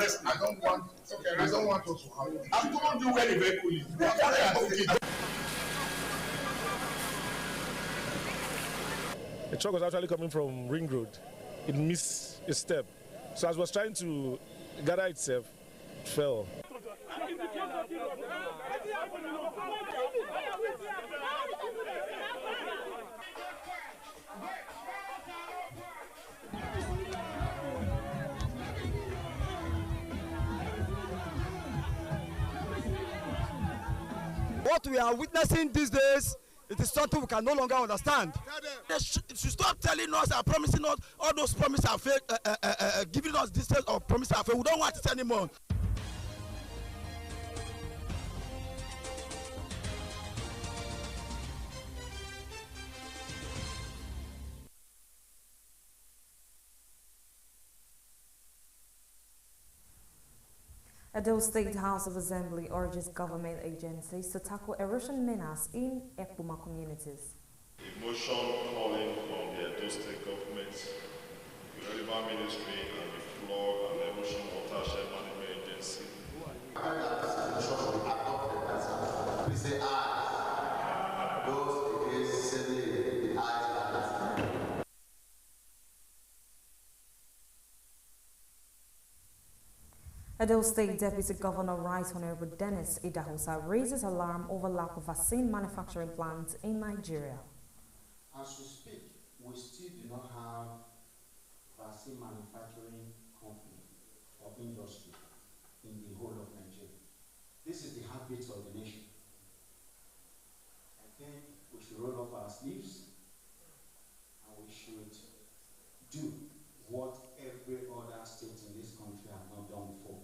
honestly, I don't want us to have. I've told you where the vehicle is. The truck was actually coming from Ring Road. It missed a step. So as it was trying to gather itself, it fell. What we are witnessing these days, it is something we can no longer understand. They should stop telling us and promising us all those promises are fake, giving us details of promises are fake. We don't want it anymore. Edo State House of Assembly urges government agencies to tackle erosion menace in Ekpoma communities. A motion calling from the Edo State government, the relevant ministry, and the flood and erosion watershed management agency. Please say aye. Those against say the ayes. Edo State Deputy Governor Right Honorable Dennis Idahosa raises alarm over lack of vaccine manufacturing plants in Nigeria. As we speak, we still do not have vaccine manufacturing company or industry in the whole of Nigeria. This is the heartbeat of the nation. I think we should roll up our sleeves and we should do what every other state in this country has not done before.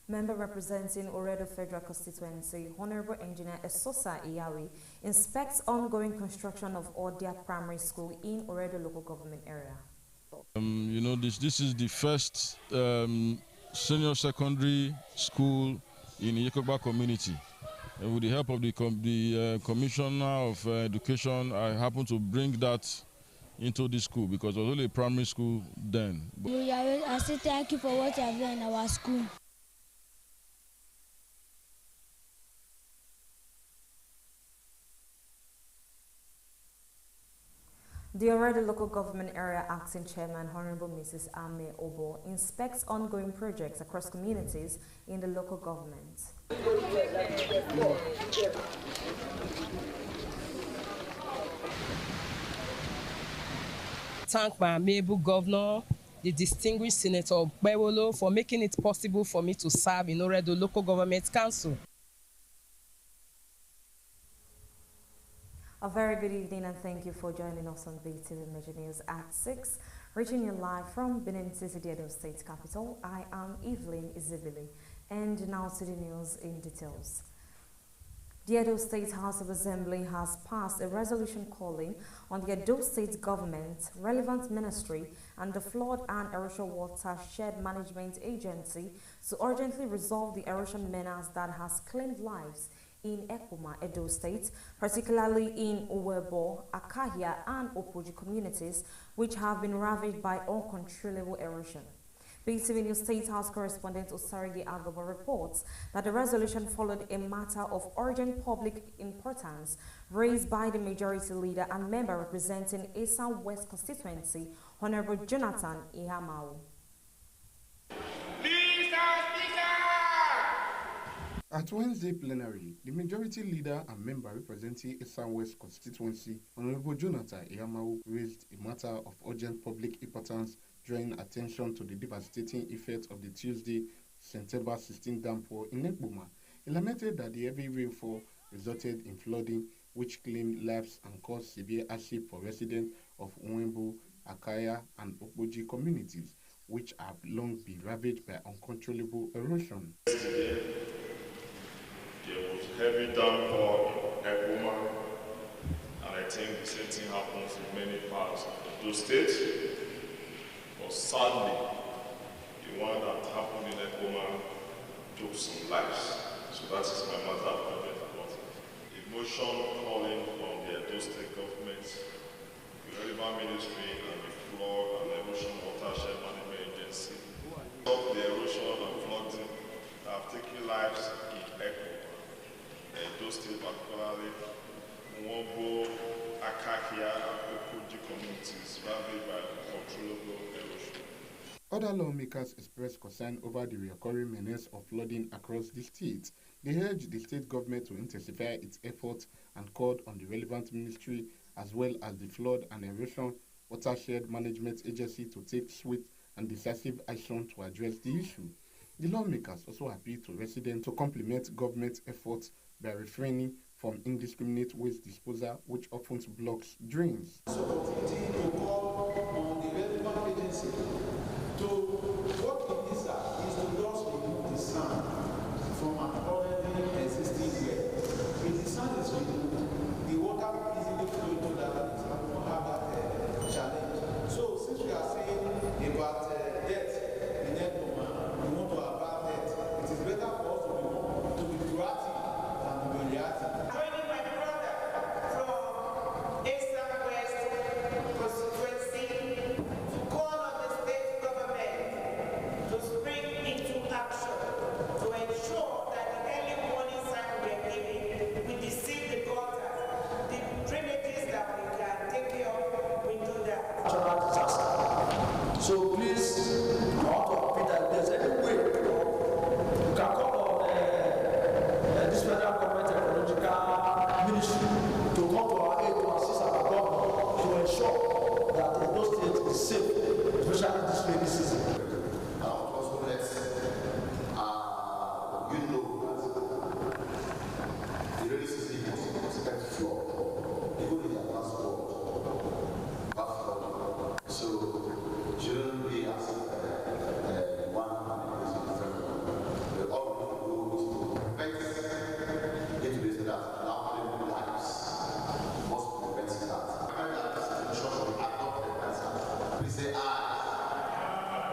Member representing Oredo Federal Constituency, Honorable Engineer Esosa Iyawi, inspects ongoing construction of Odia Primary School in Oredo local government area. You know, this is the first senior secondary school in the Yekoba community. And with the help of the Commissioner of Education, I happen to bring that into the school because it was only a primary school then. I say thank you for what you have done in our school. The Oredo Local Government Area Acting Chairman, Honorable Mrs. Ame Obo, inspects ongoing projects across communities in the local government. Thank my amiable governor, the distinguished Senator Bewolo, for making it possible for me to serve in Oredo Local Government Council. A very good evening and thank you for joining us on BeeTv Major News at 6. Reaching you live from Benin City, the Edo State capital. I am Evelyn Izibili. And now to the news in details. The Edo State House of Assembly has passed a resolution calling on the Edo State government, relevant ministry, and the Flood and Erosion Watershed Management Agency to urgently resolve the erosion menace that has claimed lives in Ekpoma, Edo State, particularly in Owebo, Akahia, and Opoji communities, which have been ravaged by uncontrollable erosion. BeeTv News State House correspondent Osarigi Agoba reports that the resolution followed a matter of urgent public importance raised by the majority leader and member representing Esan West constituency, Honorable Jonathan Ihamau. At Wednesday plenary, the majority leader and member representing Esan West constituency, Honorable Jonathan Ihamau, raised a matter of urgent public importance, drawing attention to the devastating effects of the Tuesday, September 16 downpour in Ekpoma. He lamented that the heavy rainfall resulted in flooding, which claimed lives and caused severe hardship for residents of Owebo, Akaya, and Opoji communities, which have long been ravaged by uncontrollable erosion. There was heavy downpour in Ekpoma, and I think the same thing happens in many parts of the state. But sadly, the one that happened in Ekpoma took some lives. So that is my matter of urgent importance. A motion calling from the Edo State government, the relevant ministry, and the Flood and Erosion Watershed Management the city. Stop the erosion and flooding that have taken lives in Edo State, particularly Mwombo, Akakia, and Okoji communities ravaged by uncontrollable erosion. Other lawmakers expressed concern over the recurring menace of flooding across the state. They urged the state government to intensify its efforts and called on the relevant ministry as well as the Flood and Erosion Watershed Management Agency to take swift and decisive action to address the issue. The lawmakers also appealed to residents to complement government efforts by refraining from indiscriminate waste disposal, which often blocks drains. So continue to call on the relevant agency to what it is to just remove the sand from an already existing well. If the sand is removed, the water will easily flow into that place and we won't have that challenge. So since we are saying about death in Edoma, we want to avert death. It is better for us to be proactive than to be reactive. Joining my brother from Eastern West constituency to call on the state government to spring into action to ensure that the early warning sign we are giving, we deceive the gutters, the drainages that we can take care of, we do that. Natural disaster. So please, I want to repeat that there's any way you can call on this federal government ecological ministry to come to our aid to assist our government to ensure that Edo State is safe, especially this rainy season. Also, let's, you know that the rainy season was expected to flood, even in the last world, but so shouldn't be as one the all prevent it to be that allowing lives must prevent that. And that is the ensure we adopt the answer. We say I,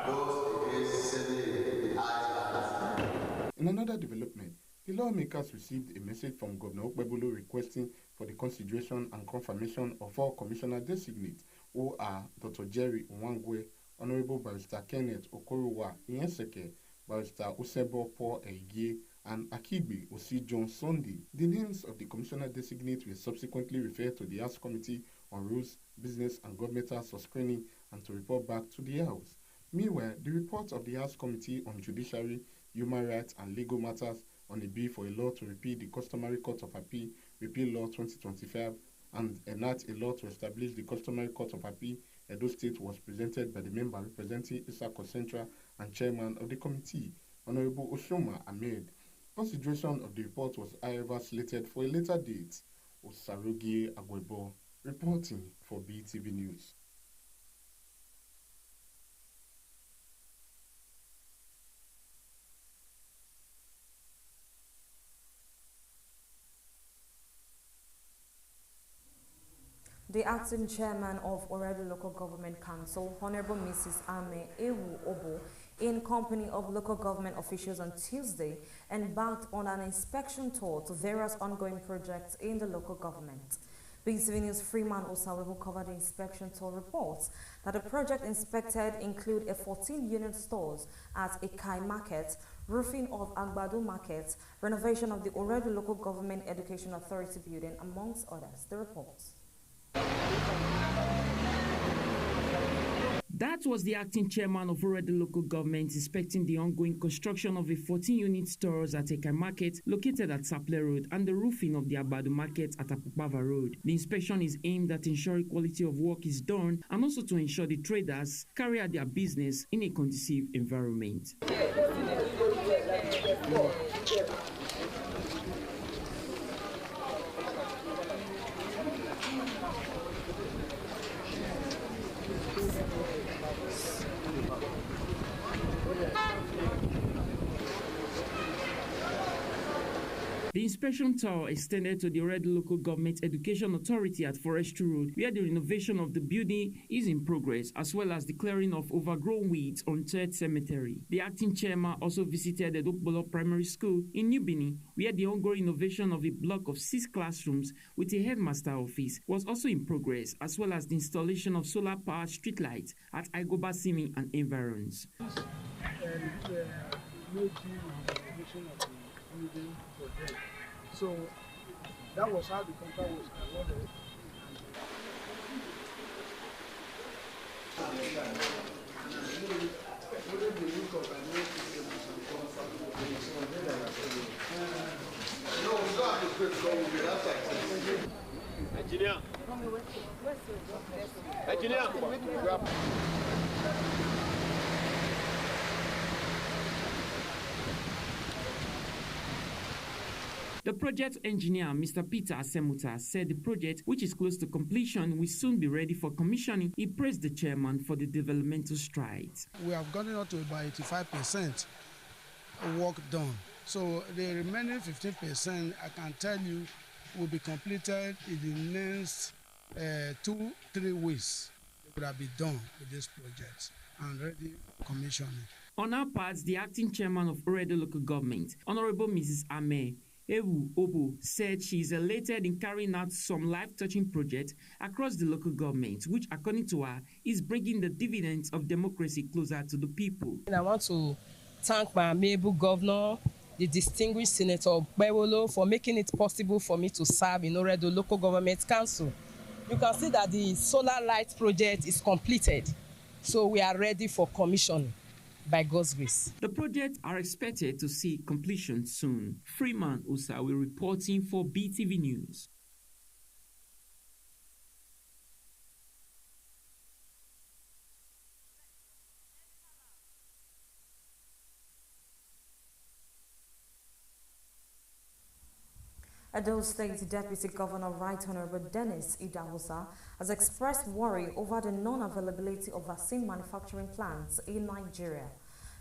those against sending the eyes. In another development, the lawmakers received a message from Governor Okpebholo requesting for the consideration and confirmation of 4 commissioner designates, who are Dr. Jerry Nwangwe, Honorable Barrister Kenneth Okorowa Inyeseke, Barrister Usebo Paul Egie, and Akigbe Osi John Sunday. The names of the commissioner designate were subsequently referred to the House Committee on Rules, Business and Government for screening and to report back to the House. Meanwhile, the report of the House Committee on Judiciary, Human Rights and Legal Matters on a bill for a law to repeal the Customary Court of Appeal, Repeal Law 2025, and enact a law to establish the Customary Court of Appeal, Edo State, was presented by the member representing Isako Central and chairman of the committee, Honorable Oshoma Ahmed. Consideration of the report was however slated for a later date. Osarogie Agwebo, reporting for BeeTv News. The acting chairman of Oredo Local Government Council, Honorable Mrs. Ame Ewu Obo, in company of local government officials on Tuesday, embarked on an inspection tour to various ongoing projects in the local government. BeeTv News Freeman Osawe, who covered the inspection tour, reports that the project inspected include a 14-unit stores at Ekai Market, roofing of Agbado Market, renovation of the Oredo Local Government Education Authority building, amongst others. The reports. That was the acting chairman of Oredo Local Government inspecting the ongoing construction of a 14-unit stores at Ekai Market located at Saple Road and the roofing of the Agbado Market at Apupava Road. The inspection is aimed at ensuring quality of work is done and also to ensure the traders carry out their business in a conducive environment. The inspection tour extended to the Red Local Government Education Authority at Forestry Road, where the renovation of the building is in progress, as well as the clearing of overgrown weeds on Third Cemetery. The acting chairman also visited the Dokbolo Primary School in New Benin, where the ongoing renovation of a block of 6 classrooms with a headmaster office was also in progress, as well as the installation of solar-powered streetlights at Aigoba Simi and environs. So that was how the contract was awarded. Engineer. Engineer. The project engineer, Mr. Peter Asemuta, said the project, which is close to completion, will soon be ready for commissioning. He praised the chairman for the developmental strides. We have gotten up to about 85% work done. So the remaining 15%, I can tell you, will be completed in the next 2-3 weeks. It would have been done with this project and ready for commissioning. On our part, the acting chairman of Oredo Local Government, Honorable Mrs. Ame Ewu Obo, said she is elated in carrying out some life-touching projects across the local government, which, according to her, is bringing the dividends of democracy closer to the people. And I want to thank my amiable governor, the distinguished Senator Bewolo, for making it possible for me to serve in Oredo Local Government Council. You can see that the solar light project is completed, so we are ready for commissioning by God's grace. The projects are expected to see completion soon. Freeman Usawi reporting for BeeTv News. Edo State Deputy Governor Right Honorable Dennis Idahosa has expressed worry over the non-availability of vaccine manufacturing plants in Nigeria.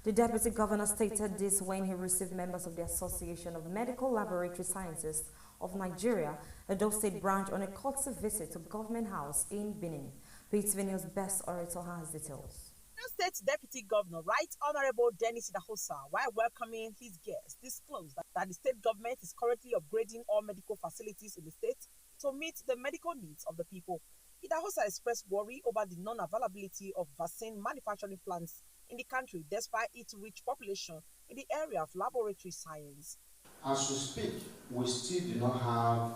The Deputy Governor stated this when he received members of the Association of Medical Laboratory Scientists of Nigeria, Edo State branch, on a courtesy visit to Government House in Benin. BeeTv News Best Orator has details. State Deputy Governor Right Honorable Dennis Idahosa, while welcoming his guests, disclosed that the state government is currently upgrading all medical facilities in the state to meet the medical needs of the people. Idahosa expressed worry over the non-availability of vaccine manufacturing plants in the country despite its rich population in the area of laboratory science. As we speak, we still do not have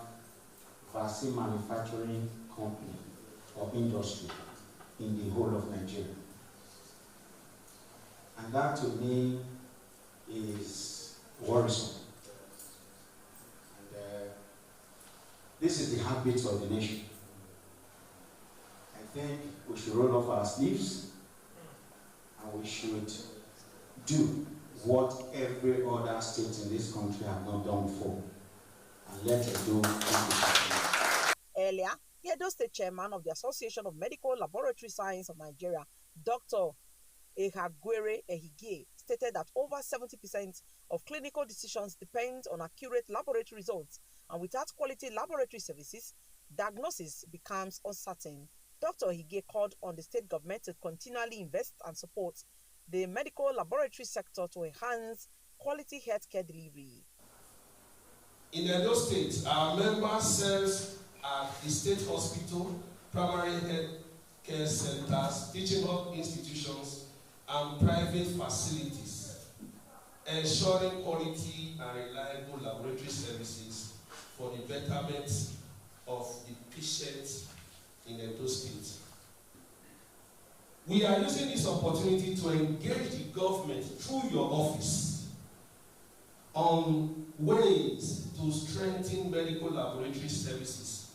vaccine manufacturing company or industry in the whole of Nigeria. And that to me is worrisome. And this is the heartbeat of the nation. I think we should roll off our sleeves and we should do what every other state in this country have not done before. And let it do. Earlier, the Edo State Chairman of the Association of Medical Laboratory Science of Nigeria, Dr. Ehagwere Ehige, stated that over 70% of clinical decisions depend on accurate laboratory results, and without quality laboratory services, diagnosis becomes uncertain. Dr. Ehige called on the state government to continually invest and support the medical laboratory sector to enhance quality healthcare delivery. In Edo State, our member serves at the state hospital, primary health care centers, teaching institutions, and private facilities, ensuring quality and reliable laboratory services for the betterment of the patients in Edo State. We are using this opportunity to engage the government through your office on ways to strengthen medical laboratory services.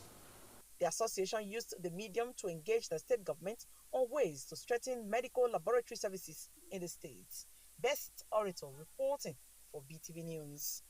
The association used the medium to engage the state government on ways to strengthen medical laboratory services in the state. Best Orator reporting for BeeTv News.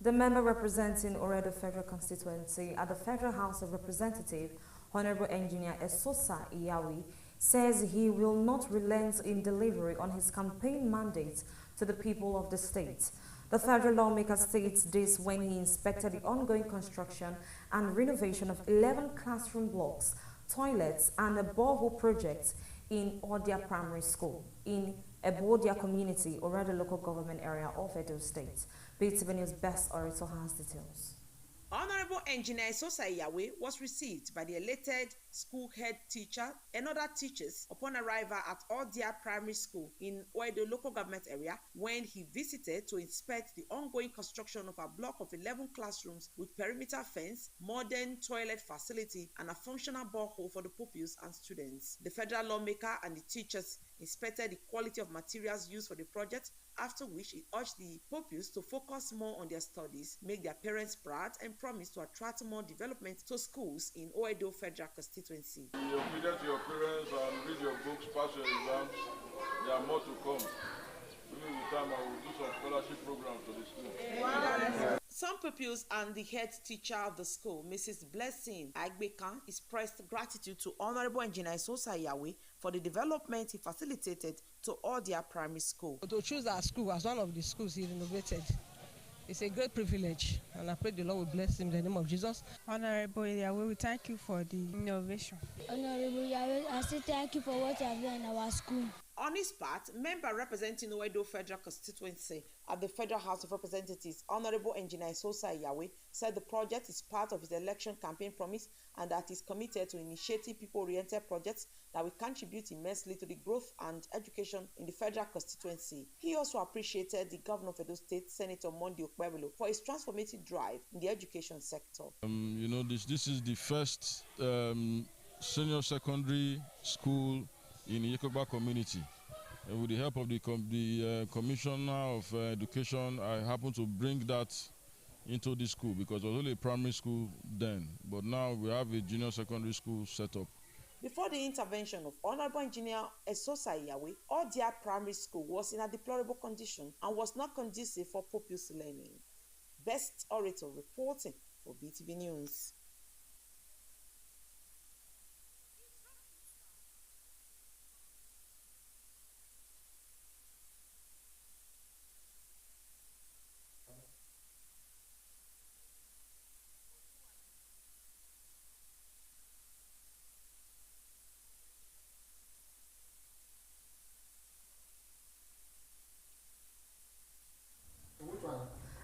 The member representing Oredo Federal Constituency at the Federal House of Representatives, Honorable Engineer Esosa Iyawi, says he will not relent in delivery on his campaign mandate to the people of the state. The federal lawmaker states this when he inspected the ongoing construction and renovation of 11 classroom blocks, toilets, and a borehole project in Odia Primary School in Ebodia community, Oredo local government area of Edo State. BeeTv News Best Orator has details. Honorable Engineer Sosa Iyawe was received by the elected school head teacher and other teachers upon arrival at Odia Primary School in Oedo local government area when he visited to inspect the ongoing construction of a block of 11 classrooms with perimeter fence, modern toilet facility, and a functional borehole for the pupils and students. The federal lawmaker and the teachers inspected the quality of materials used for the project, after which he urged the pupils to focus more on their studies, make their parents proud, and promise to attract more development to schools in Oedo Federal Constituency. Be obedient to your parents and read your books, pass your exams. There are more to come. Maybe with time I will do some scholarship programs to the school. Some pupils and the head teacher of the school, Mrs. Blessing Agbekan, expressed gratitude to Honorable Engineer Sosa Iyawe for the development he facilitated to Odia Primary School. To choose our school as one of the schools he renovated, it's a great privilege, and I pray the Lord will bless him in the name of Jesus. Honorable Iyawe, we thank you for the innovation. Honorable Iyawe, I say thank you for what you have done in our school. On his part, member representing Oedo Federal Constituency at the Federal House of Representatives, Honorable Engineer Sosa Iyawe, said the project is part of his election campaign promise and that he is committed to initiating people-oriented projects that will contribute immensely to the growth and education in the Federal Constituency. He also appreciated the Governor of Edo State, Senator Monday Okpebolo, for his transformative drive in the education sector. This is the first senior secondary school in the Yekogba community. And with the help of the Commissioner of Education, I happened to bring that into the school because it was only a primary school then. But now we have a junior secondary school set up. Before the intervention of Honorable Engineer Esosa Iyawe, Odia Primary School was in a deplorable condition and was not conducive for pupils learning. Best Orator reporting for BeeTv News.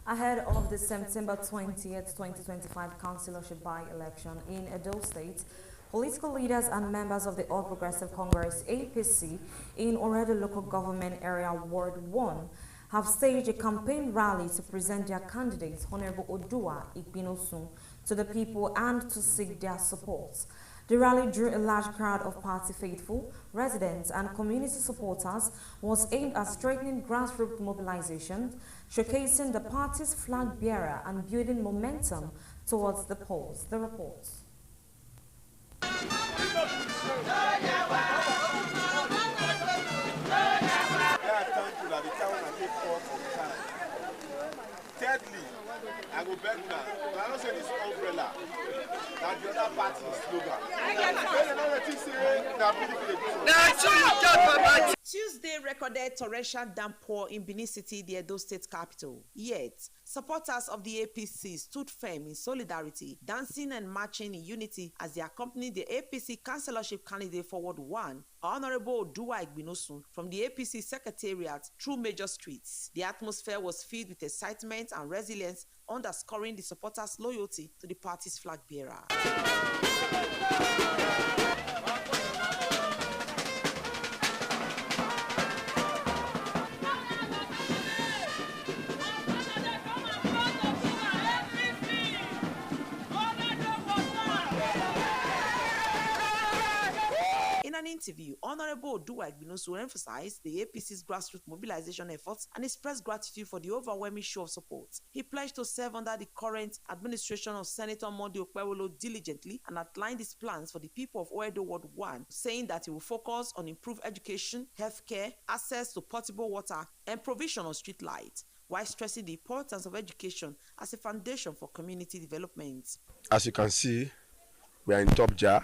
Ahead of the September 20th, 2025 councillorship by-election in Edo State, political leaders and members of the All Progressive Congress APC in Oredo local government area Ward 1 have staged a campaign rally to present their candidate, Honorable Odua Ikbinosun, to the people and to seek their support. The rally drew a large crowd of party faithful, residents and community supporters, was aimed at strengthening grassroots mobilization, showcasing the party's flag bearer and building momentum towards the polls. The report. Thirdly, I will beg now. I don't say this umbrella. That's the other party's slogan. Tuesday recorded torrential downpour in Benin City, the Edo State capital. Yet, supporters of the APC stood firm in solidarity, dancing and marching in unity as they accompanied the APC councillorship candidate for Ward 1, Honorable Odua Ikbinosun, from the APC secretariat through major streets. The atmosphere was filled with excitement and resilience, underscoring the supporters' loyalty to the party's flag bearer. In an interview, Honorable Odua Ikbinosun emphasized the APC's grassroots mobilization efforts and expressed gratitude for the overwhelming show of support. He pledged to serve under the current administration of Senator Monday Okpebolo diligently and outlined his plans for the people of Oedo Ward 1, saying that he will focus on improved education, healthcare, access to potable water, and provision of street lights. while stressing the importance of education as a foundation for community development. As you can see, we are in top jar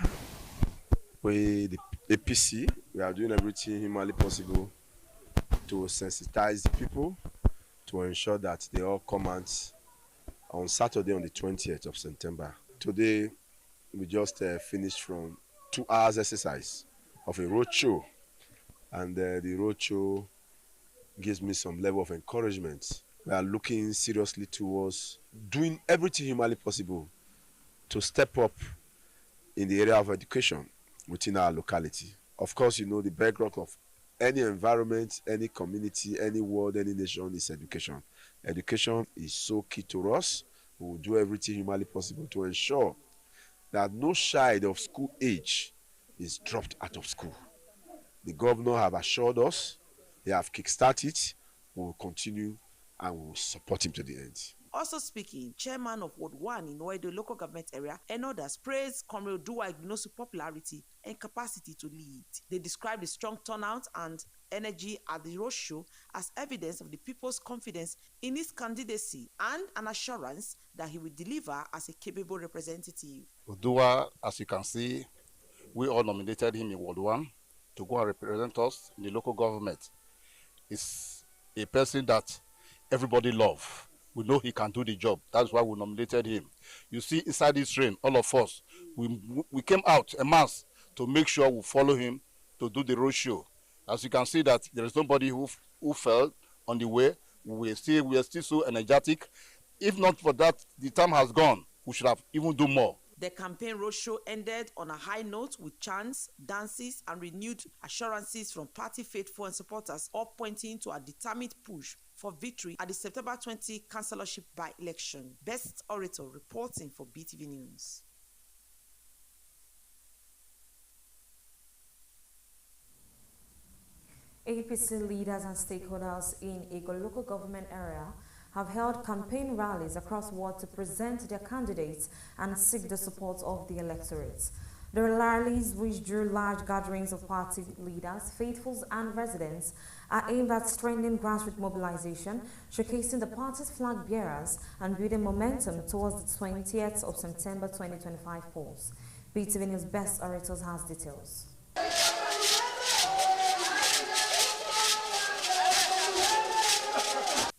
with the APC. We are doing everything humanly possible to sensitize the people to ensure that they all come out on Saturday on the 20th of September. Today, we just finished from 2 hours exercise of a road show, and the road show gives me some level of encouragement. We are looking seriously towards doing everything humanly possible to step up in the area of education within our locality. Of course, you know, the bedrock of any environment, any community, any world, any nation is education. Education is so key to us. We will do everything humanly possible to ensure that no child of school age is dropped out of school. The governor have assured us, they have kickstarted, we will continue and we will support him to the end. Also speaking, chairman of Ward 1 in Oedo local government area and others praised Comrade Duwa Ignosu's popularity and capacity to lead. They described the strong turnout and energy at the roadshow as evidence of the people's confidence in his candidacy and an assurance that he will deliver as a capable representative. Duwa, as you can see, we all nominated him in Ward 1 to go and represent us in the local government. He's a person that everybody loves. We know he can do the job. That's why we nominated him. You see, inside this train, all of us, we came out en masse to make sure we follow him to do the road show. As you can see that there is nobody who fell on the way. We are still so energetic. If not for that, the time has gone. We should have even do more. The campaign roadshow ended on a high note with chants, dances, and renewed assurances from party faithful and supporters, all pointing to a determined push for victory at the September 20 councillorship by-election. Best Orator reporting for BeeTv News. APC leaders and stakeholders in Ego local government area have held campaign rallies across ward to present their candidates and seek the support of the electorate. The rallies, which drew large gatherings of party leaders, faithfuls and residents, are aimed at strengthening grassroots mobilization, showcasing the party's flag bearers and building momentum towards the 20th of September 2025 polls. BeeTv News Best Orators has details.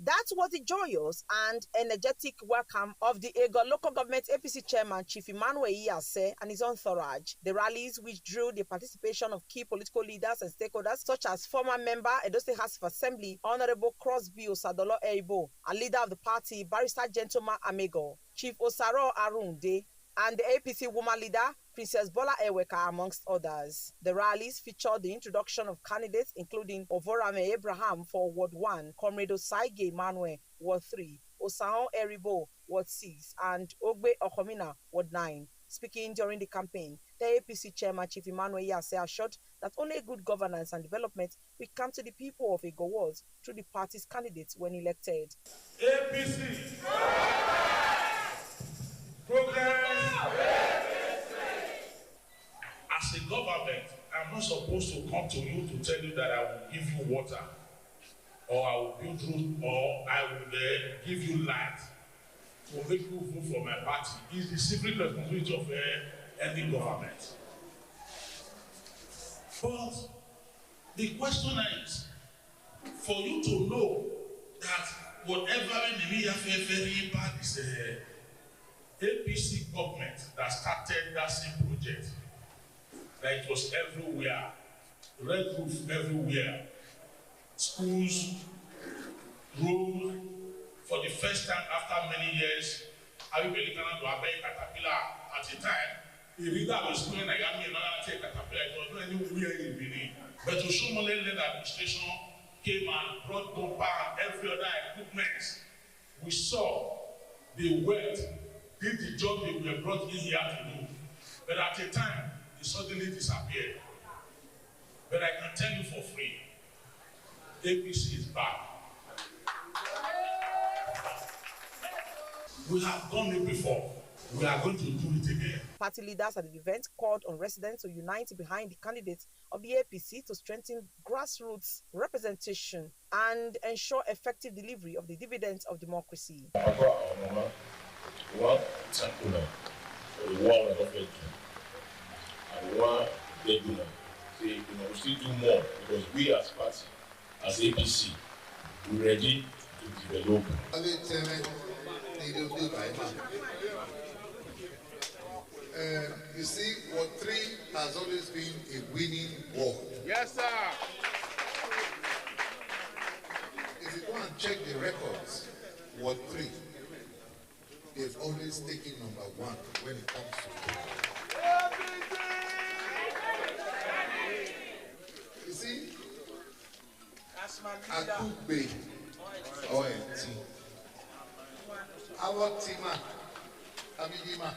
That was the joyous and energetic welcome of the Ego local government APC chairman Chief Emmanuel Iyase and his entourage. The rallies, which drew the participation of key political leaders and stakeholders such as former member Edo State House of Assembly Honorable Crosby Osadolo Eibo, and leader of the party Barrister Gentleman Amego, Chief Osaro Arunde, and the APC woman leader Princess Bola Eweka, amongst others. The rallies featured the introduction of candidates including Ovorame Abraham for Ward 1, Comrade Osaige Emmanuel, Ward 3, Osahon Eribo, Ward 6, and Ogbe Okomina, Ward 9. Speaking during the campaign, the APC chairman Chief Emmanuel Iyase assured that only good governance and development will come to the people of Ego wards through the party's candidates when elected. APC! Progress! As a government, I'm not supposed to come to you to tell you that I will give you water, or I will build roads, or I will give you light to make you vote for my party. It's the secret responsibility of any government. But the question is, for you to know that whatever in the very bad is APC government that started that same project, that it was everywhere, red roof everywhere, schools, roads. For the first time after many years, I will be to obey caterpillar at the time. The reader was going to get me another take caterpillar. It was not anywhere in Benin. But to show more the administration came and brought bumper and every other equipment. We saw the wealth did the job they were brought in here to do. But at the time, it suddenly disappeared. But I can tell you for free, APC is back. We have done it before. We are going to do it again. Party leaders at the event called on residents to unite behind the candidates of the APC to strengthen grassroots representation and ensure effective delivery of the dividends of democracy. We still do more because we as party, as APC, we're ready to develop. You see, Ward 3 has always been a winning ward. Yes, sir. If you go and check the records, Ward 3, they've always taken #1 when it comes to. You see, Akugbe, ONT, our Tima, Abidima,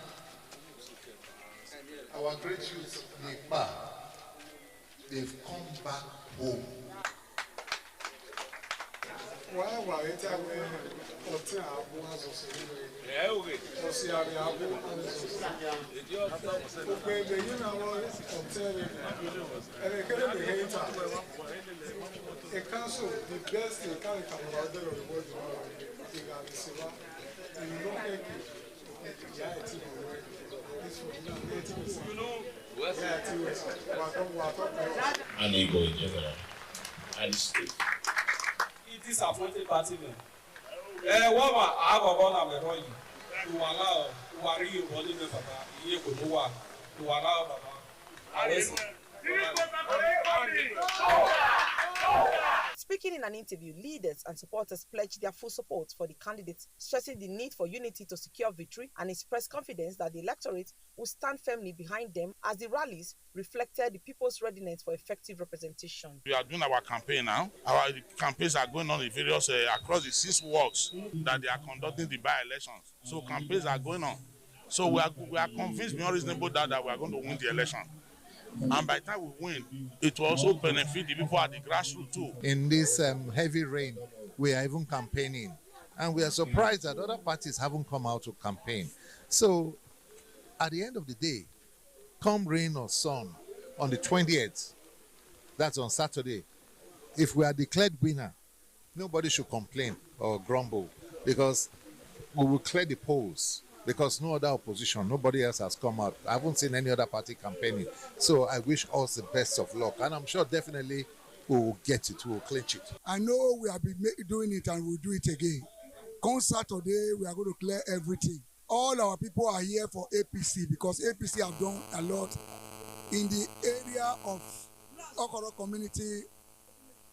our great youth, Nipa, they've come back home. A council, the best they can come about the world, and you don't take and Igbo in general, and state. It is appointed party men. What I have about our boy to allow to worry you body me papa, you go to work to allow papa. Speaking in an interview, leaders and supporters pledged their full support for the candidates, stressing the need for unity to secure victory and expressed confidence that the electorate will stand firmly behind them as the rallies reflected the people's readiness for effective representation. We are doing our campaign now. Our campaigns are going on in various across the 6 wards that they are conducting the by-elections. So campaigns are going on. So we are convinced beyond reasonable doubt that we are going to win the election. And by the time we win, it will also benefit the people at the grassroots too. In this heavy rain, we are even campaigning. And we are surprised that other parties haven't come out to campaign. So at the end of the day, come rain or sun, on the 20th, that's on Saturday, if we are declared winner, nobody should complain or grumble because we will clear the polls. Because no other opposition, nobody else has come out. I haven't seen any other party campaigning. So I wish us the best of luck. And I'm sure definitely we will get it, we will clinch it. I know we have been doing it and we'll do it again. Come Saturday, we are going to clear everything. All our people are here for APC because APC have done a lot in the area of Okoro community.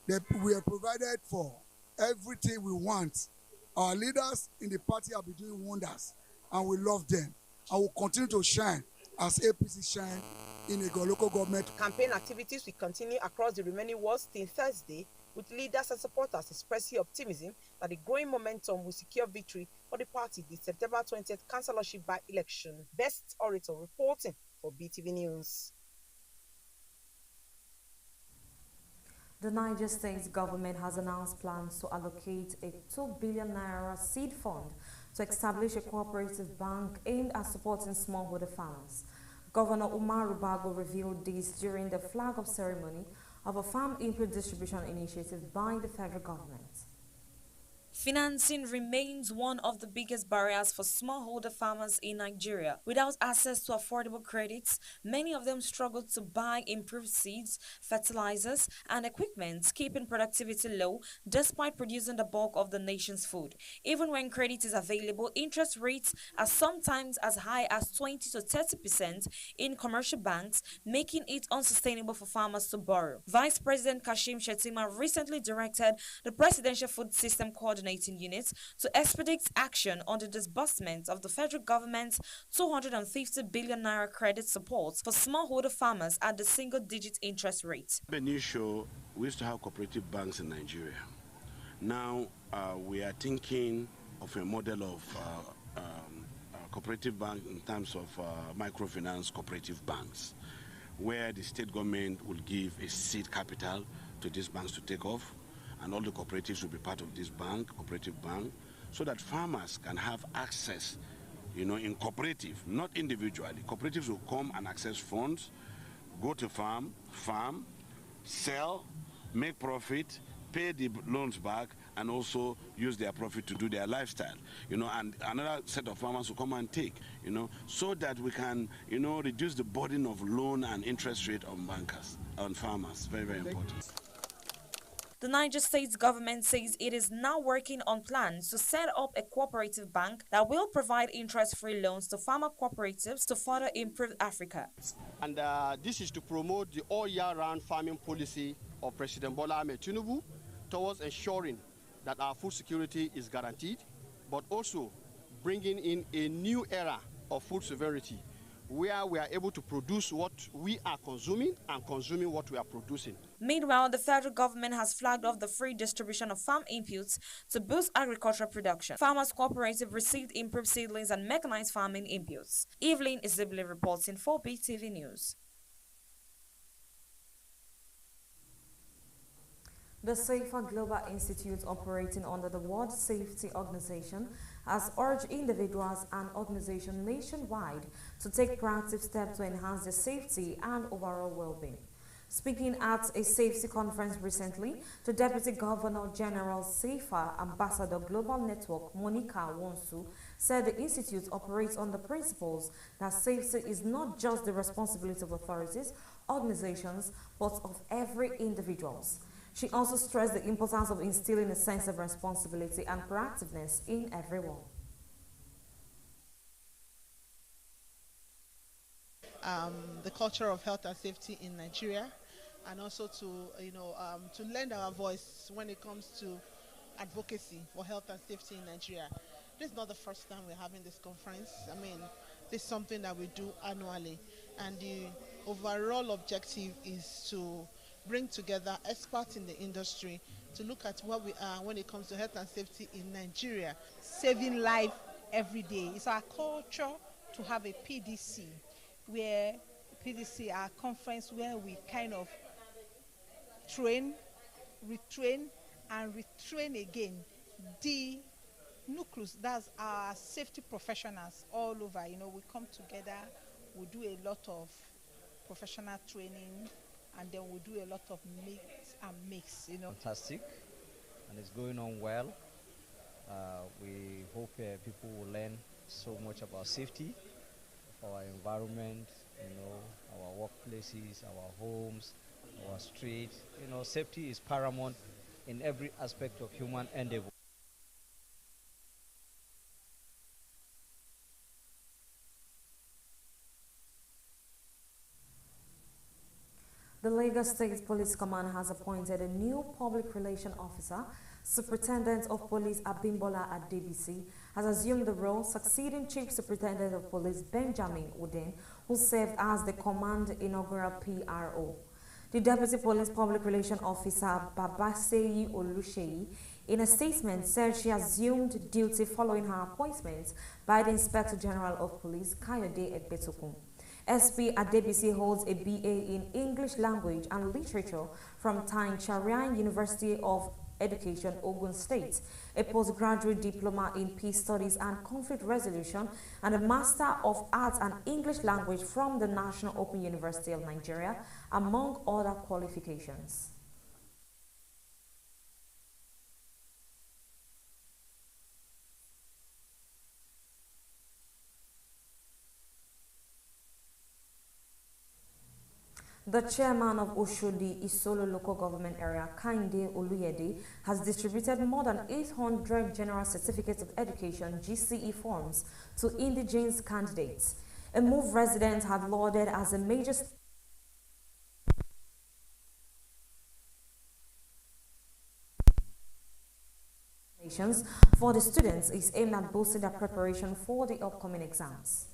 That we are provided for everything we want. Our leaders in the party have been doing wonders. And we love them. And will continue to shine as APC shine in a local government. Campaign activities will continue across the remaining wards till Thursday, with leaders and supporters expressing optimism that the growing momentum will secure victory for the party the September 20th councillorship by-election. Best Orator reporting for BeeTv News. The Niger State government has announced plans to allocate a 2 billion naira seed fund to establish a cooperative bank aimed at supporting smallholder farmers. Governor Umar Rubago revealed this during the flag-off ceremony of a farm input distribution initiative by the federal government. Financing remains one of the biggest barriers for smallholder farmers in Nigeria. Without access to affordable credits, many of them struggle to buy improved seeds, fertilizers, and equipment, keeping productivity low despite producing the bulk of the nation's food. Even when credit is available, interest rates are sometimes as high as 20 to 30% in commercial banks, making it unsustainable for farmers to borrow. Vice President Kashim Shettima recently directed the Presidential Food System Coordinating Unit to expedite action on the disbursement of the federal government's 250 billion naira credit support for smallholder farmers at the single-digit interest rate. Initially, we used to have cooperative banks in Nigeria. Now we are thinking of a model of cooperative bank in terms of microfinance cooperative banks, where the state government will give a seed capital to these banks to take off, and all the cooperatives will be part of this bank, cooperative bank, so that farmers can have access, in cooperative, not individually. Cooperatives will come and access funds, go to farm, sell, make profit, pay the loans back and also use their profit to do their lifestyle, you know, and another set of farmers will come and take, you know, so that we can, you know, reduce the burden of loan and interest rate on bankers, on farmers. Very, very important. The Niger State government says it is now working on plans to set up a cooperative bank that will provide interest-free loans to farmer cooperatives to further improve Africa. And this is to promote the all-year-round farming policy of President Bola Ahmed Tinubu towards ensuring that our food security is guaranteed, but also bringing in a new era of food sovereignty, where we are able to produce what we are consuming and consuming what we are producing. Meanwhile, the federal government has flagged off the free distribution of farm inputs to boost agricultural production. Farmers Cooperative received improved seedlings and mechanized farming inputs. Evelyn Isibili reporting for BeeTv News. The Safer Global Institute, operating under the World Safety Organization, has urged individuals and organizations nationwide to take proactive steps to enhance their safety and overall well-being. Speaking at a safety conference recently, the Deputy Governor General Safer Ambassador Global Network, Monica Wonsu, said the institute operates on the principles that safety is not just the responsibility of authorities, organizations, but of every individual. She also stressed the importance of instilling a sense of responsibility and proactiveness in everyone. The culture of health and safety in Nigeria, and also to to lend our voice when it comes to advocacy for health and safety in Nigeria. This is not the first time we're having this conference. I mean, this is something that we do annually, and the overall objective is to bring together experts in the industry to look at where we are when it comes to health and safety in Nigeria. Saving life every day. It's our culture to have a PDC, where PDC, our conference where we kind of train, retrain, and retrain again the nucleus, that's our safety professionals all over. You know, we come together, we do a lot of professional training, and then we do a lot of mix, you know. Fantastic, and it's going on well. We hope people will learn so much about safety, our environment, you know, our workplaces, our homes, our streets. You know, safety is paramount in every aspect of human endeavor. The Lagos State Police Command has appointed a new public relations officer. Superintendent of Police Abimbola Adebisi has assumed the role, succeeding Chief Superintendent of Police Benjamin Udin, who served as the command inaugural PRO. The Deputy Police Public Relations Officer Babaseyi Olusheyi, in a statement, said she assumed duty following her appointment by the Inspector General of Police Kayode Egbetokun. SP Adebisi holds a BA in English Language and Literature from Tancharian University of Education, Ogun State, a postgraduate diploma in Peace Studies and Conflict Resolution, and a Master of Arts and English Language from the National Open University of Nigeria, among other qualifications. The chairman of Oshodi Isolo Local Government Area, Kainde Oluyede, has distributed more than 800 General Certificates of Education (GCE) forms to indigenous candidates, a move residents have lauded as a major for the students is aimed at boosting their preparation for the upcoming exams.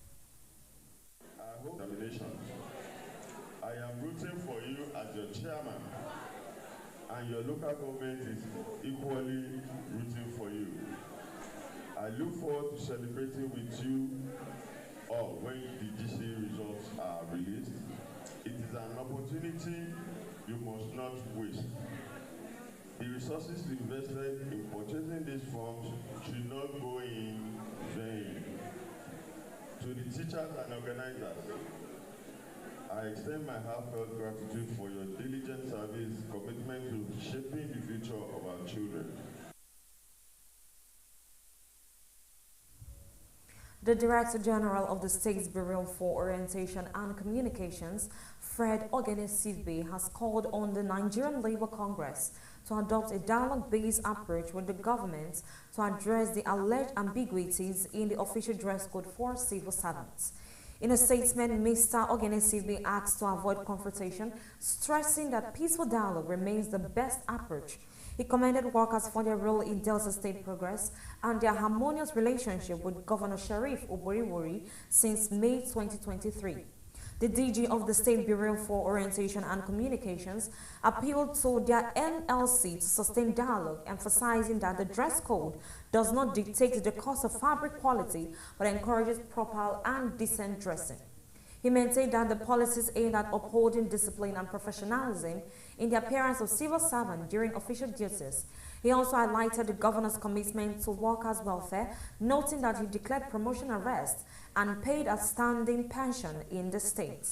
I am rooting for you as your chairman, and your local government is equally rooting for you. I look forward to celebrating with you all when the GCE results are released. It is an opportunity you must not waste. The resources invested in purchasing these forms should not go in vain. To the teachers and organizers, I extend my heartfelt gratitude for your diligent service, commitment to shaping the future children. The Director General of the State's Bureau for Orientation and Communications, Fred Ogene-Sivbe, has called on the Nigerian Labour Congress to adopt a dialogue-based approach with the government to address the alleged ambiguities in the official dress code for civil servants. In a statement, Mr. Ogene-Sivbe asked to avoid confrontation, stressing that peaceful dialogue remains the best approach. He commended workers for their role in Delta State progress and their harmonious relationship with Governor Sharif Oboriwori since May 2023. The DG of the State Bureau for Orientation and Communications appealed to their NLC to sustain dialogue, emphasizing that the dress code does not dictate the cost of fabric quality but encourages proper and decent dressing. He maintained that the policies aimed at upholding discipline and professionalism in the appearance of civil servants during official duties. He also highlighted the governor's commitment to workers' welfare, noting that he declared promotion arrest and paid a standing pension in the state.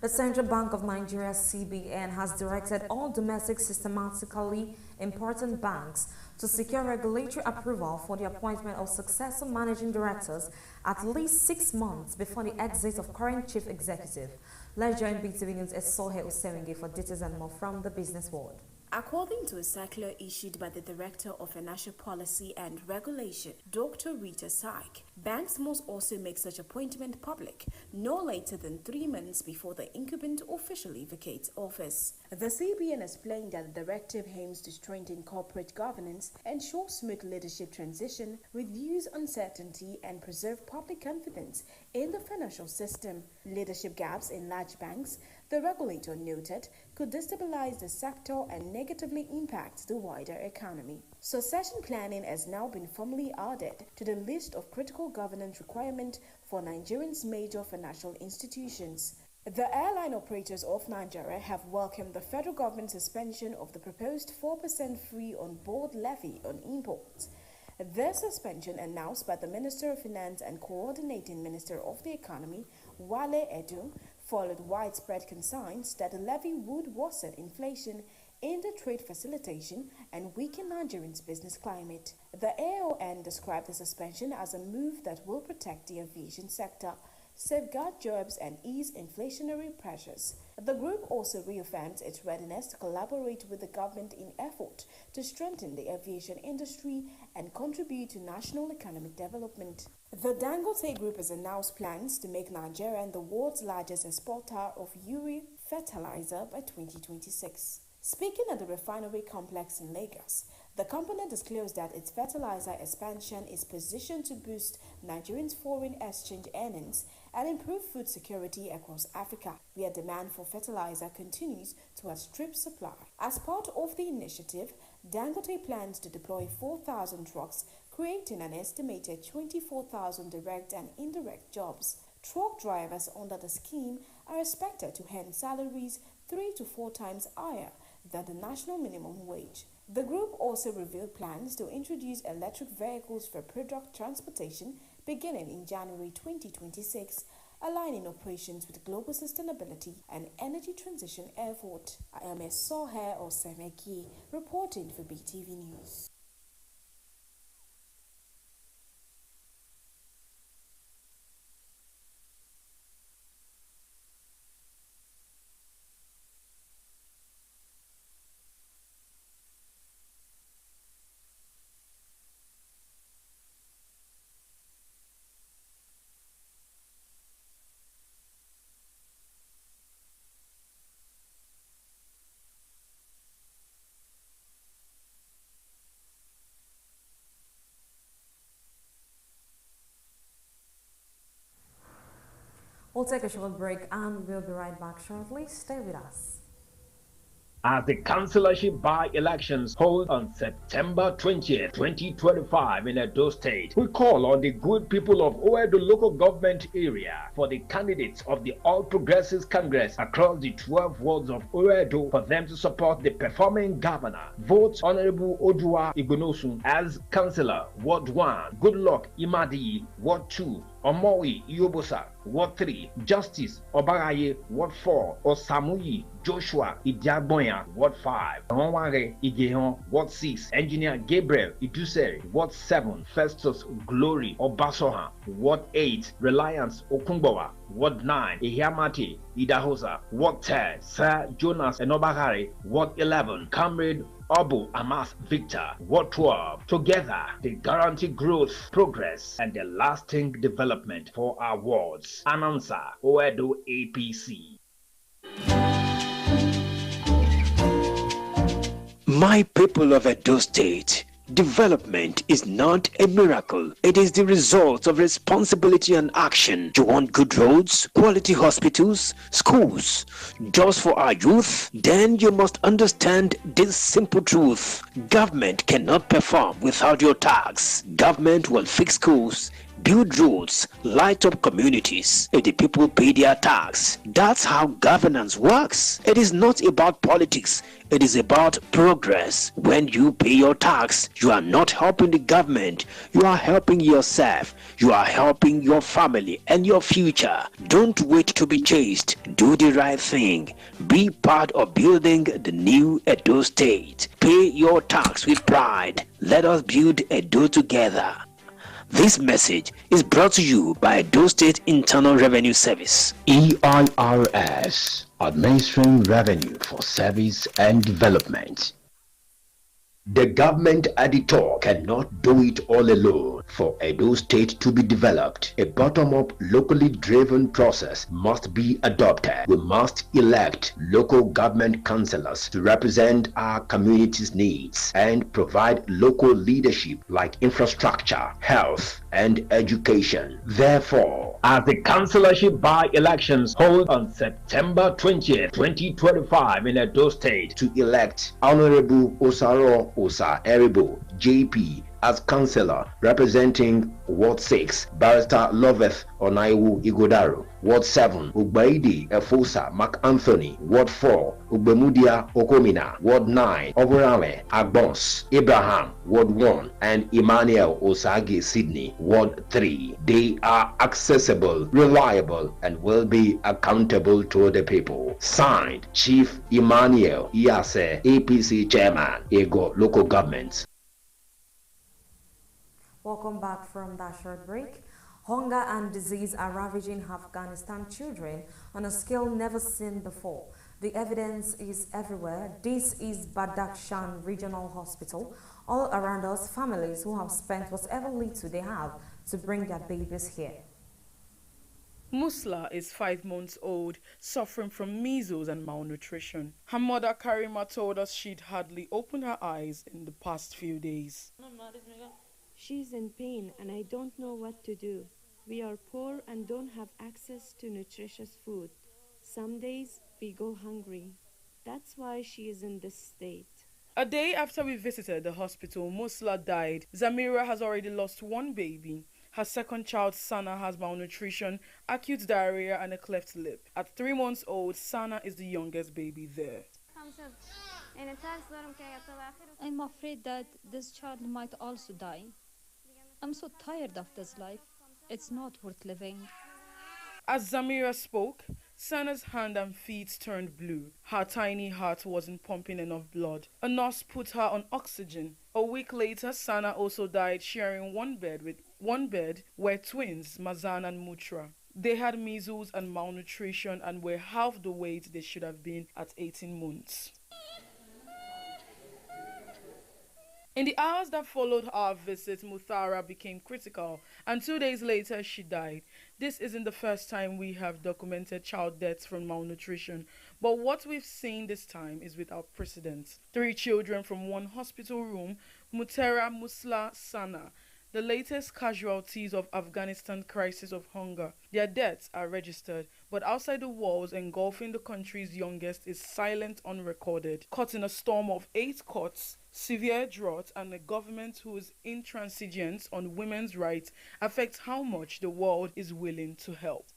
The Central Bank of Nigeria, CBN, has directed all domestic systematically important banks to secure regulatory approval for the appointment of successor managing directors at least 6 months before the exit of current chief executive. Let's join BeeTv News' Esohe Osewenge for details and more from the business world. According to a circular issued by the Director of Financial Policy and Regulation, Dr. Rita Saik, banks must also make such appointment public no later than 3 months before the incumbent officially vacates office. The CBN explained that the directive aims to strengthen corporate governance, ensure smooth leadership transition, reduce uncertainty, and preserve public confidence in the financial system. Leadership gaps in large banks, the regulator noted, could destabilize the sector and negatively impact the wider economy. Succession planning has now been formally added to the list of critical governance requirements for Nigeria's major financial institutions. The airline operators of Nigeria have welcomed the federal government's suspension of the proposed 4% free on-board levy on imports. This suspension, announced by the Minister of Finance and Coordinating Minister of the Economy, Wale Edu, followed widespread concerns that the levy would worsen inflation in the trade facilitation and weaken Nigerians' business climate. The AON described the suspension as a move that will protect the aviation sector, safeguard jobs, and ease inflationary pressures. The group also reaffirmed its readiness to collaborate with the government in effort to strengthen the aviation industry and contribute to national economic development. The Dangote Group has announced plans to make Nigeria the world's largest exporter of urea fertilizer by 2026. Speaking at the refinery complex in Lagos, the company disclosed that its fertilizer expansion is positioned to boost Nigerians' foreign exchange earnings and improve food security across Africa, where demand for fertilizer continues to outstrip supply. As part of the initiative, Dangote plans to deploy 4,000 trucks, creating an estimated 24,000 direct and indirect jobs. Truck drivers under the scheme are expected to earn salaries 3 to 4 times higher than the national minimum wage. The group also revealed plans to introduce electric vehicles for product transportation beginning in January 2026, aligning operations with global sustainability and energy transition effort. I am Esohe Osewenge, reporting for BeeTv News. We'll take a short break and we'll be right back shortly. Stay with us. as the councillorship by-elections hold on September 20th, 2025 in Edo State. We call on the good people of Oedo local government area for the candidates of the All Progressives Congress across the 12 wards of Oedo for them to support the performing governor. Vote Honorable Odua Igbonosun as councillor, Ward 1, Goodluck Imadi, Ward 2, Omowi Iyobosa, Ward 3, Justice Obaraye, Ward 4, Osamuyi Joshua Idiagboya, Ward 5, Onware Igehan, Ward 6, Engineer Gabriel Idusere, Ward 7, Festus Glory Obasoha, Ward 8, Reliance Okungbawa, Ward 9, Ihiamati Idahosa, Ward 10, Sir Jonas Enobakare, Ward 11, Comrade Obu Amas Victor, Ward 12. Together, they guarantee growth, progress, and the lasting development for our wards. Announcer, Oedo APC. My people of Edo State, development is not a miracle. It is the result of responsibility and action. You want good roads, quality hospitals, schools, jobs for our youth? Then you must understand this simple truth. Government cannot perform without your tax. Government will fix schools, build roads, light up communities if the people pay their tax. That's how governance works. It is not about politics. It is about progress. When you pay your tax, you are not helping the government. You are helping yourself. You are helping your family and your future. Don't wait to be chased. Do the right thing. Be part of building the new Edo State. Pay your tax with pride. Let us build Edo together. This message is brought to you by Edo State Internal Revenue Service, EIRS, administering revenue for service and development. The government editor cannot do it all alone. For Edo State to be developed, a bottom-up, locally driven process must be adopted. We must elect local government councillors to represent our community's needs and provide local leadership like infrastructure, health, and education. Therefore, as the councillorship by-elections hold on September 20th, 2025 in Edo State, to elect Honorable Osaro Osa Eribo, JP, as councillor representing Ward 6, Barrister Loveth Onaiwu Igodaro, Ward 7, Ugbaidi Efosa Mark Anthony, Ward 4, Ugbemudia Okomina, Ward 9, Oborame Agbons, Abraham, Ward 1, and Emmanuel Osagi Sydney, Ward 3. They are accessible, reliable, and will be accountable to the people. Signed, Chief Emmanuel Iyase, APC Chairman, Ego Local Government. Welcome back from that short break. Hunger and disease are ravaging Afghanistan children on a scale never seen before. The evidence is everywhere. This is Badakhshan Regional Hospital. All around us, families who have spent whatever little they have to bring their babies here. Musla is 5 months old, suffering from measles and malnutrition. Her mother Karima told us she'd hardly opened her eyes in the past few days. She's in pain and I don't know what to do. We are poor and don't have access to nutritious food. Some days we go hungry. That's why she is in this state. A day after we visited the hospital, Musla died. Zamira has already lost one baby. Her second child, Sana, has malnutrition, acute diarrhea, and a cleft lip. At 3 months old, Sana is the youngest baby there. I'm afraid that this child might also die. I'm so tired of this life. It's not worth living. As Zamira spoke, Sana's hand and feet turned blue. Her tiny heart wasn't pumping enough blood. A nurse put her on oxygen. A week later, Sana also died, sharing one bed were twins, Mazan and Mutra. They had measles and malnutrition and were half the weight they should have been at 18 months. In the hours that followed our visit, Muthara became critical, and 2 days later she died. This isn't the first time we have documented child deaths from malnutrition, but what we've seen this time is without precedent. 3 children from one hospital room, Mutera, Musla, Sana. the latest casualties of Afghanistan crisis of hunger. Their deaths are registered, but outside the walls engulfing the country's youngest is silent unrecorded, caught in a storm of 8 cuts, severe drought, and a government whose intransigence on women's rights affects how much the world is willing to help.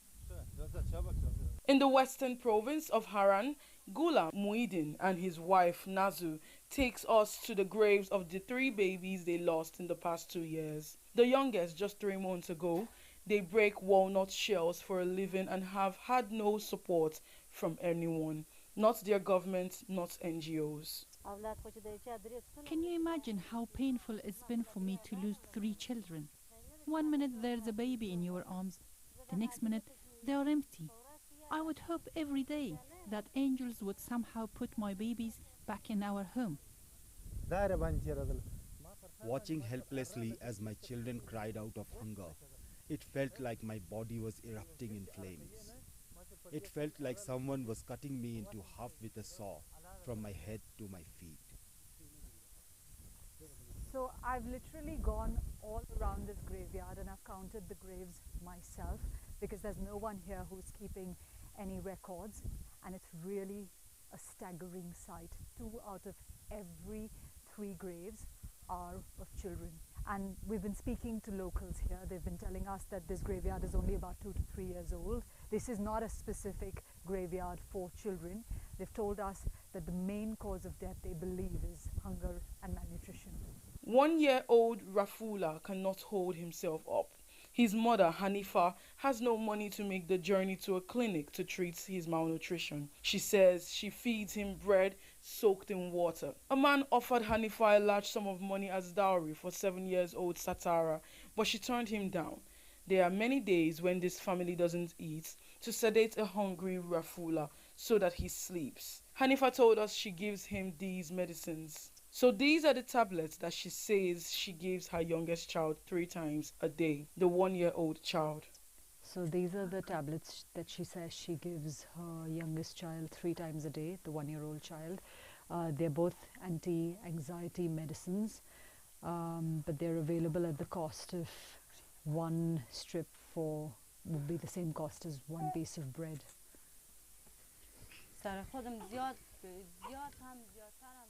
In the western province of Haran, Ghulam Muhyiddin and his wife Nazu takes us to the graves of the 3 babies they lost in the past 2 years. The youngest just 3 months ago. They break walnut shells for a living and have had no support from anyone, not their government, not NGOs. Can you imagine how painful it's been for me to lose 3 children? 1 minute there's a baby in your arms, the next minute they are empty. I would hope every day that angels would somehow put my babies back in our home. Watching helplessly as my children cried out of hunger, it felt like my body was erupting in flames. It felt like someone was cutting me into half with a saw from my head to my feet. So I've literally gone all around this graveyard and I've counted the graves myself because there's no one here who's keeping any records, and it's really a staggering sight. 2 out of every 3 graves are of children. And we've been speaking to locals here. They've been telling us that this graveyard is only about 2 to 3 years old. This is not a specific graveyard for children. They've told us that the main cause of death, they believe, is hunger and malnutrition. 1-year-old Rafula cannot hold himself up. His mother, Hanifa, has no money to make the journey to a clinic to treat his malnutrition. She says she feeds him bread soaked in water. A man offered Hanifa a large sum of money as dowry for 7-year-old Satara, but she turned him down. There are many days when this family doesn't eat to sedate a hungry Rafula so that he sleeps. Hanifa told us she gives him these medicines. So these are the tablets that she says she gives her youngest child 3 times a day, the 1-year-old child. So these are the tablets that she says she gives her youngest child 3 times a day, the 1-year-old child. They're both anti-anxiety medicines, but they're available at the cost of 1 strip would be the same cost as 1 piece of bread.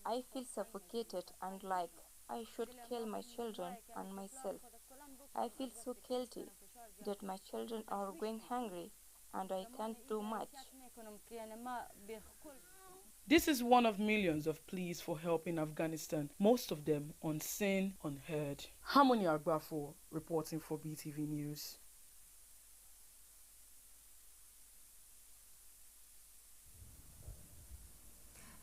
I feel suffocated and like I should kill my children and myself. I feel so guilty that my children are going hungry and I can't do much. This is one of millions of pleas for help in Afghanistan, most of them unseen, unheard. Harmony Agbafo reporting for BeeTv News.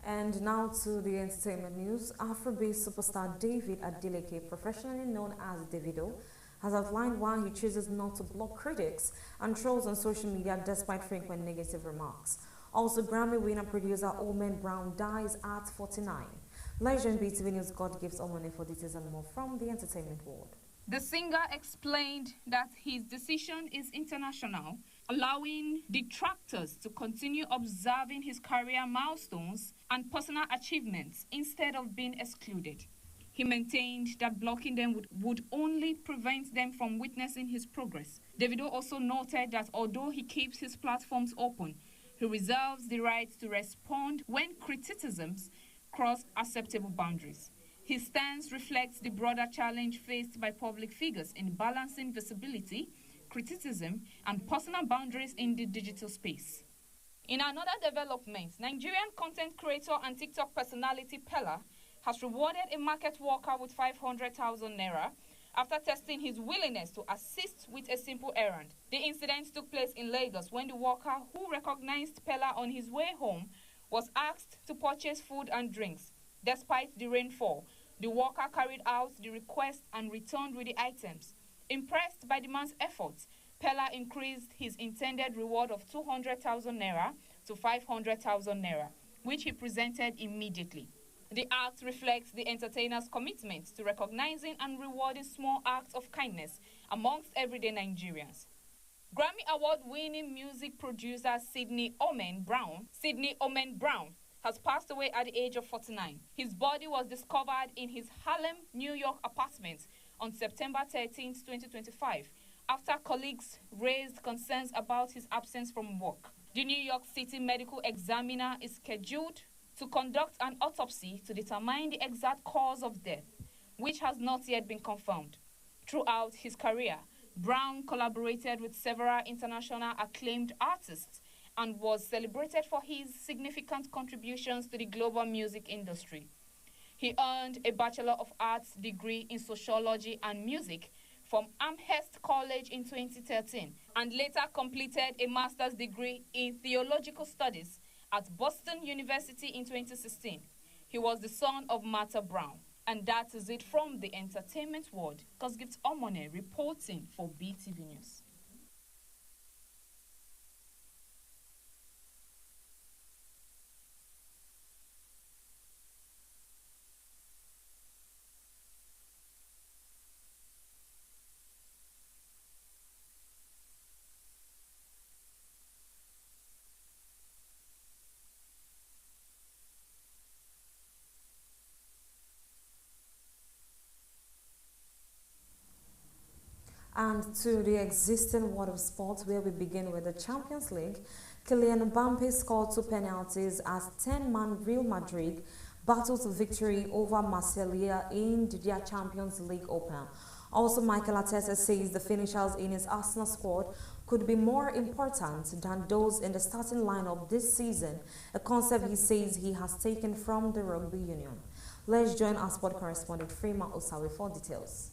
And now to the entertainment news. Afrobeat superstar David Adeleke, professionally known as Davido, has outlined why he chooses not to block critics and trolls on social media despite frequent negative remarks. Also, Grammy winner producer Omen Brown dies at 49. Legend BeeTv News God gives Omone for details and more from the entertainment world. The singer explained that his decision is international, allowing detractors to continue observing his career milestones and personal achievements instead of being excluded. He maintained that blocking them would only prevent them from witnessing his progress. Davido also noted that although he keeps his platforms open, he reserves the right to respond when criticisms cross acceptable boundaries. His stance reflects the broader challenge faced by public figures in balancing visibility, criticism, and personal boundaries in the digital space. In another development, Nigerian content creator and TikTok personality Pella has rewarded a market worker with 500,000 naira after testing his willingness to assist with a simple errand. The incident took place in Lagos when the worker, who recognized Pella on his way home, was asked to purchase food and drinks. Despite the rainfall, the worker carried out the request and returned with the items. Impressed by the man's efforts, Pella increased his intended reward of 200,000 naira to 500,000 naira, which he presented immediately. The act reflects the entertainer's commitment to recognizing and rewarding small acts of kindness amongst everyday Nigerians. Grammy Award-winning music producer Sydney Omen Brown has passed away at the age of 49. His body was discovered in his Harlem, New York apartment on September 13, 2025, after colleagues raised concerns about his absence from work. The New York City medical examiner is scheduled to conduct an autopsy to determine the exact cause of death, which has not yet been confirmed. Throughout his career, Brown collaborated with several international acclaimed artists and was celebrated for his significant contributions to the global music industry. He earned a Bachelor of Arts degree in Sociology and Music from Amherst College in 2013 and later completed a master's degree in Theological Studies at Boston University in 2016. He was the son of Martha Brown. And that is it from the entertainment world. Kosgift Omone reporting for BeeTv News. And to the existing world of sports, where we begin with the Champions League. Kylian Mbappe scored 2 penalties as 10-man Real Madrid battled victory over Marseille in their Champions League opener. Also, Mikel Arteta says the finishers in his Arsenal squad could be more important than those in the starting lineup this season, a concept he says he has taken from the Rugby Union. Let's join our sport correspondent Freeman Osawe for details.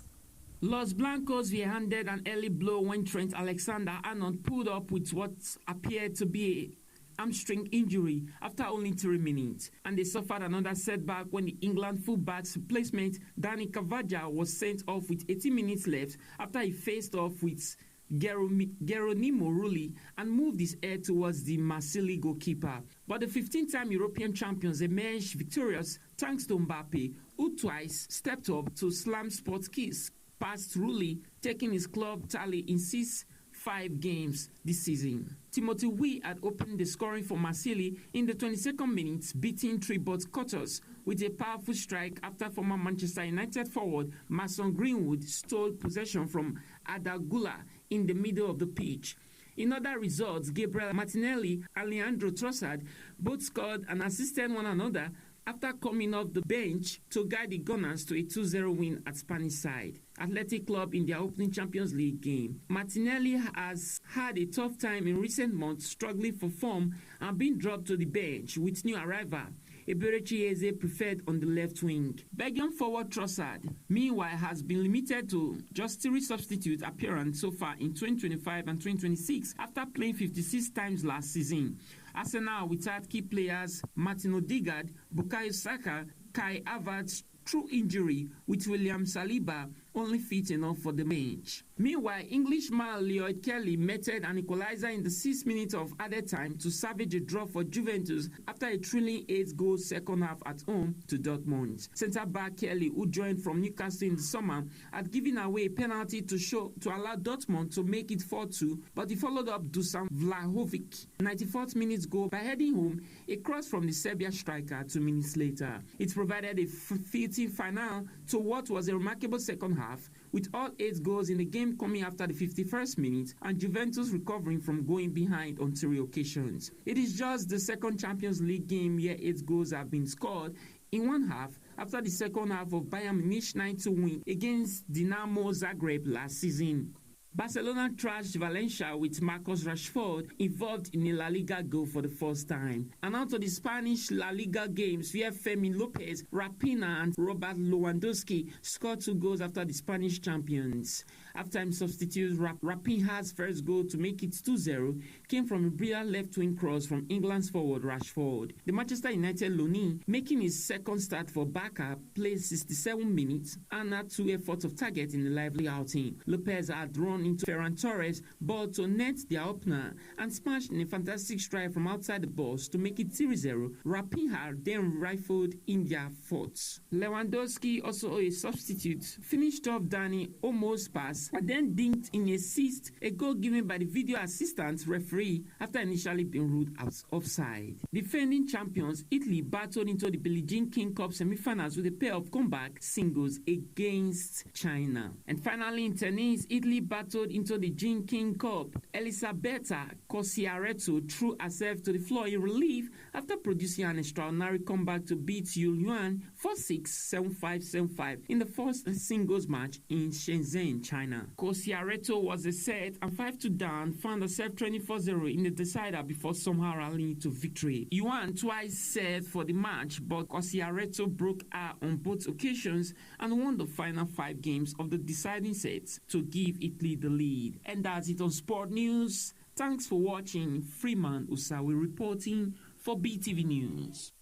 Los Blancos were handed an early blow when Trent Alexander-Arnold pulled up with what appeared to be a hamstring injury after only 3 minutes, and they suffered another setback when the England fullback's replacement Danny Cavaja was sent off with 18 minutes left after he faced off with Geronimo Rulli and moved his head towards the Marseille goalkeeper. But the 15-time European champions emerged victorious thanks to Mbappe, who twice stepped up to slam Sportskis past Rulli, taking his club tally in 6-5 games this season. Timothy Weah had opened the scoring for Marseille in the 22nd minute, beating Tribot Cotters with a powerful strike after former Manchester United forward Mason Greenwood stole possession from Adagula in the middle of the pitch. In other results, Gabriel Martinelli and Leandro Trossard both scored and assisted one another after coming off the bench to guide the Gunners to a 2-0 win at Spanish side Athletic Club in their opening Champions League game. Martinelli has had a tough time in recent months, struggling for form and being dropped to the bench with new arrival Eberechi Eze preferred on the left wing. Belgium forward Trossard, meanwhile, has been limited to just 3 substitute appearances so far in 2025 and 2026 after playing 56 times last season. Arsenal without key players Martin Odegaard, Bukayo Saka, Kai Havertz through injury, with William Saliba only fit enough for the bench. Meanwhile, Englishman Lloyd Kelly meted an equalizer in the 6th minute of added time to salvage a draw for Juventus after a thrilling 8-goal second half at home to Dortmund. Centre-back Kelly, who joined from Newcastle in the summer, had given away a penalty to allow Dortmund to make it 4-2, but he followed up Dusan Vlahovic 94th minute goal by heading home a cross from the Serbia striker 2 minutes later. It provided a fitting final to what was a remarkable second half, with all 8 goals in the game coming after the 51st minute and Juventus recovering from going behind on 3 occasions. It is just the second Champions League game where 8 goals have been scored in one half after the second half of Bayern Munich 9-2 win against Dinamo Zagreb last season. Barcelona trashed Valencia with Marcus Rashford involved in a La Liga goal for the first time. And out of the Spanish La Liga games, where Fermin Lopez, Rapina and Robert Lewandowski scored 2 goals after the Spanish champions. Halftime substitute Rapinha's first goal to make it 2-0 came from a brilliant left-wing cross from England's forward Rashford. The Manchester United loanee, making his second start for Barca, played 67 minutes and had 2 efforts of target in the lively outing. Lopez had run into Ferran Torres, ball to net their opener and smashed in a fantastic strike from outside the box to make it 3-0. Rapinha then rifled in their forts. Lewandowski, also a substitute, finished off Dani Olmo's pass pass, but then dinked in assist, a goal given by the video assistant referee after initially being ruled as offside. Defending champions, Italy battled into the Billie Jean King Cup semi-finals with a pair of comeback singles against China. And finally in tennis, Italy battled into the Jean King Cup. Elisabetta Cosciaretto threw herself to the floor in relief after producing an extraordinary comeback to beat Yu Yuan 4-6, 7-5, 7-5 in the first singles match in Shenzhen, China. Cosciaretto was a set and 5-2 down, found herself trailing 4-0 in the decider before somehow rallying to victory. Yuan twice served for the match, but Cosciaretto broke her on both occasions and won the final 5 games of the deciding sets to give Italy the lead. And that's it on Sport News. Thanks for watching. Freeman Usawi reporting for BeeTv News.